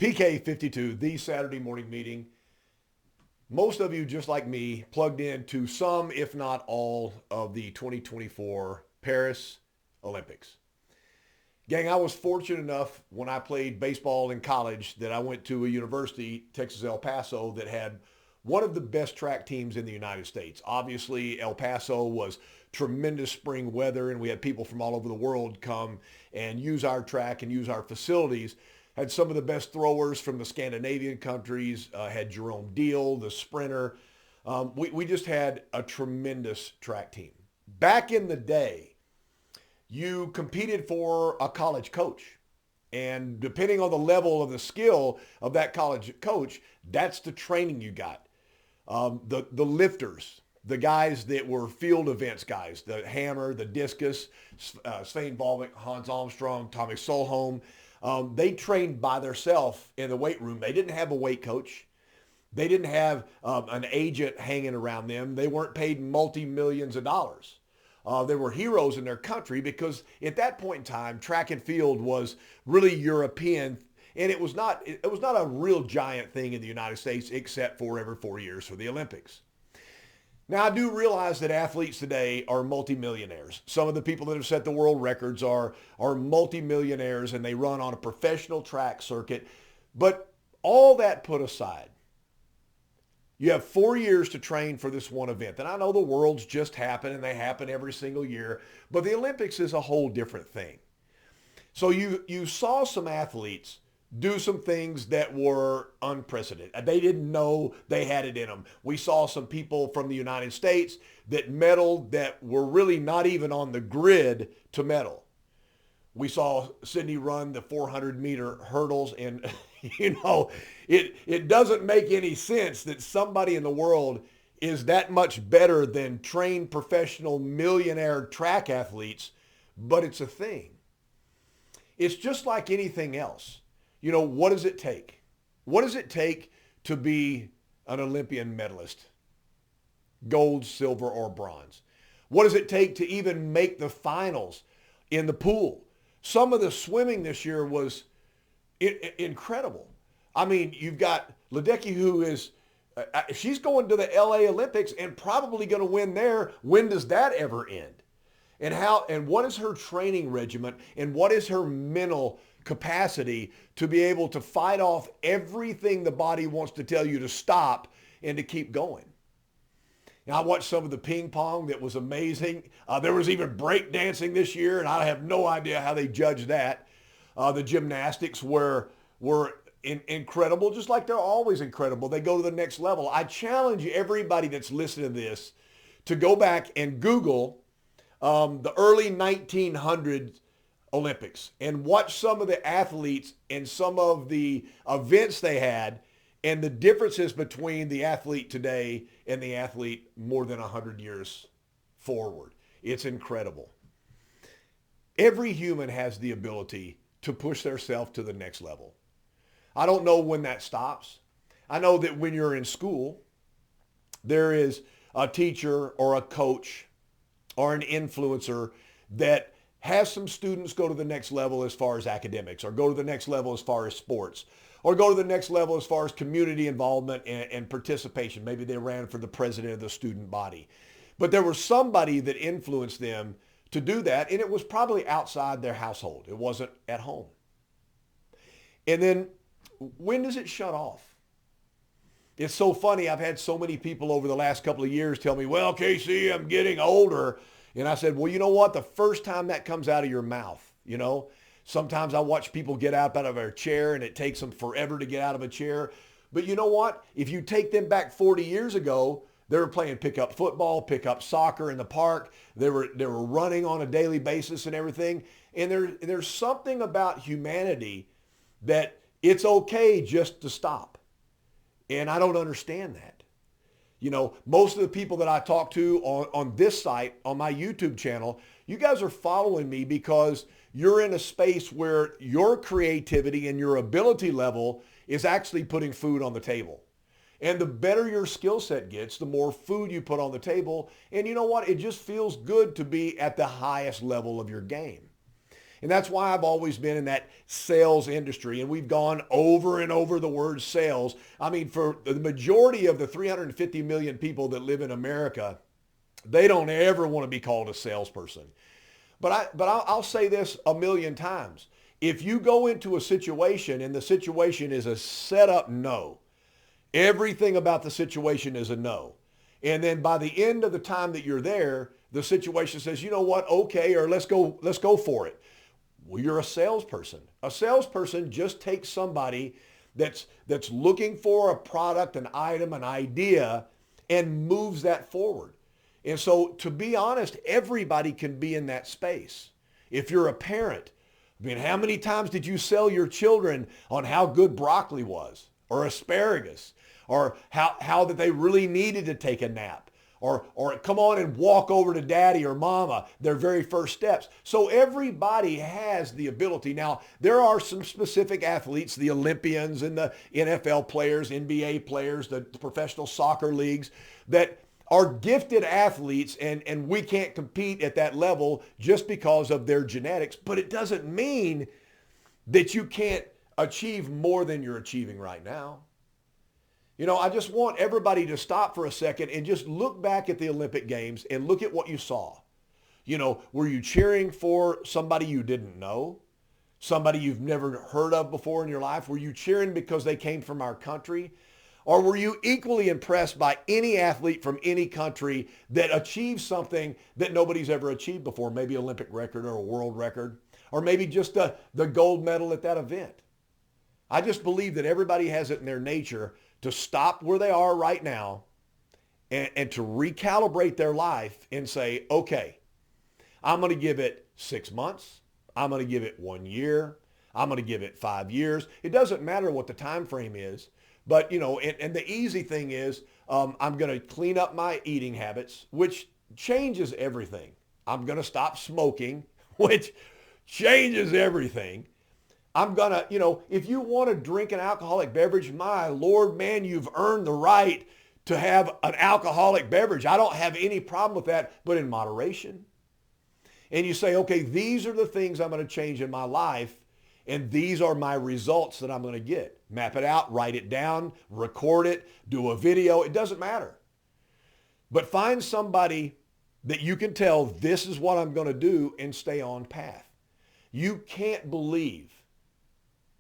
PK52, the Saturday morning meeting. Most of you, just like me, plugged into some, if not all, of the 2024 Paris Olympics. Gang, I was fortunate enough when I played baseball in college that I went to a university, Texas El Paso, that had one of the best track teams in the United States. Obviously, El Paso was tremendous spring weather, and we had people from all over the world come and use our track and use our facilities. Had some of the best throwers from the Scandinavian countries, had Jerome Deal, the sprinter. We just had a tremendous track team. Back in the day, you competed for a college coach. And depending on the level of the skill of that college coach, that's the training you got. The lifters, the guys that were field events guys, the hammer, the discus, Svein Volvik, Hans Armstrong, Tommy Solholm, they trained by themselves in the weight room. They didn't have a weight coach. They didn't have an agent hanging around them. They weren't paid multi-millions of dollars. They were heroes in their country because at that point in time, track and field was really European, and it was not a real giant thing in the United States except for every 4 years for the Olympics. Now, I do realize that athletes today are multimillionaires. Some of the people that have set the world records are multimillionaires, and they run on a professional track circuit. But all that put aside, you have 4 years to train for this one event. And I know the worlds just happen, and they happen every single year, but the Olympics is a whole different thing. So you saw some athletes do some things that were unprecedented. They didn't know they had it in them. We saw some people from the United States that medaled that were really not even on the grid to medal. We saw Sydney run the 400-meter hurdles, and it doesn't make any sense that somebody in the world is that much better than trained professional millionaire track athletes, but it's a thing. It's just like anything else. What does it take? What does it take to be an Olympian medalist? Gold, silver, or bronze? What does it take to even make the finals in the pool? Some of the swimming this year was incredible. I mean, you've got Ledecky, who is, she's going to the LA Olympics and probably going to win there. When does that ever end? And what is her training regimen, and what is her mental capacity to be able to fight off everything the body wants to tell you to stop and to keep going? Now, I watched some of the ping pong that was amazing. There was even break dancing this year, and I have no idea how they judged that. The gymnastics were incredible, just like they're always incredible. They go to the next level. I challenge everybody that's listening to this to go back and Google the early 1900s Olympics and watch some of the athletes and some of the events they had and the differences between the athlete today and the athlete more than 100 years forward. It's incredible. Every human has the ability to push themselves to the next level. I don't know when that stops. I know that when you're in school, there is a teacher or a coach or an influencer that has some students go to the next level as far as academics, or go to the next level as far as sports, or go to the next level as far as community involvement and participation. Maybe they ran for the president of the student body. But there was somebody that influenced them to do that, and it was probably outside their household. It wasn't at home. And then when does it shut off? It's so funny. I've had so many people over the last couple of years tell me, well, Kc, I'm getting older. And I said, well, you know what? The first time that comes out of your mouth, sometimes I watch people get out of their chair and it takes them forever to get out of a chair. But you know what? If you take them back 40 years ago, they were playing pickup football, pickup soccer in the park. They were running on a daily basis and everything. And there's something about humanity that it's okay just to stop. And I don't understand that. Most of the people that I talk to on this site, on my YouTube channel, you guys are following me because you're in a space where your creativity and your ability level is actually putting food on the table. And the better your skill set gets, the more food you put on the table. And you know what? It just feels good to be at the highest level of your game. And that's why I've always been in that sales industry. And we've gone over and over the word sales. I mean, for the majority of the 350 million people that live in America, they don't ever want to be called a salesperson. But I'll say this a million times. If you go into a situation and the situation is a set up no, everything about the situation is a no. And then by the end of the time that you're there, the situation says, you know what, okay, or let's go for it. Well, you're a salesperson. A salesperson just takes somebody that's looking for a product, an item, an idea, and moves that forward. And so to be honest, everybody can be in that space. If you're a parent, I mean, how many times did you sell your children on how good broccoli was or asparagus or how that they really needed to take a nap? Or come on and walk over to daddy or mama, their very first steps. So everybody has the ability. Now, there are some specific athletes, the Olympians and the NFL players, NBA players, the professional soccer leagues that are gifted athletes and we can't compete at that level just because of their genetics. But it doesn't mean that you can't achieve more than you're achieving right now. You know, I just want everybody to stop for a second and just look back at the Olympic Games and look at what you saw. You know, were you cheering for somebody you didn't know? Somebody you've never heard of before in your life? Were you cheering because they came from our country? Or were you equally impressed by any athlete from any country that achieved something that nobody's ever achieved before? Maybe an Olympic record or a world record, or maybe just the gold medal at that event. I just believe that everybody has it in their nature to stop where they are right now and to recalibrate their life and say, okay, I'm going to give it 6 months. I'm going to give it 1 year. I'm going to give it 5 years. It doesn't matter what the time frame is. But, you know, and the easy thing is I'm going to clean up my eating habits, which changes everything. I'm going to stop smoking, which changes everything. I'm going to, you know, if you want to drink an alcoholic beverage, my Lord, man, you've earned the right to have an alcoholic beverage. I don't have any problem with that, but in moderation. And you say, okay, these are the things I'm going to change in my life, and these are my results that I'm going to get. Map it out, write it down, record it, do a video. It doesn't matter. But find somebody that you can tell this is what I'm going to do and stay on path. You can't believe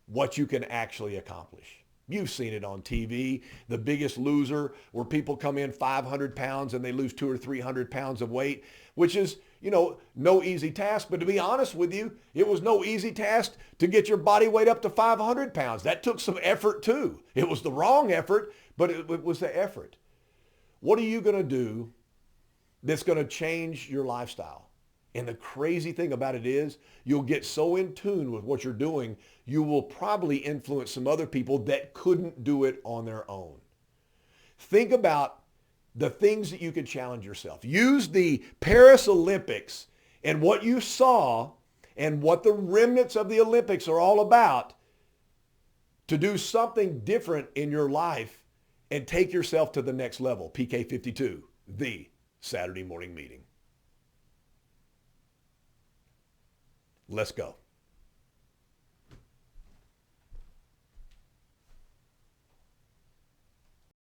what you can actually accomplish. You've seen it on TV, The Biggest Loser, where people come in 500 pounds and they lose 200 or 300 pounds of weight, which is, you know, no easy task. But to be honest with you, it was no easy task to get your body weight up to 500 pounds. That took some effort too. It was the wrong effort, but it was the effort. What are you going to do that's going to change your lifestyle? And the crazy thing about it is you'll get so in tune with what you're doing, you will probably influence some other people that couldn't do it on their own. Think about the things that you can challenge yourself. Use the Paris Olympics and what you saw and what the remnants of the Olympics are all about to do something different in your life and take yourself to the next level. PK 52, the Saturday morning meeting. Let's go.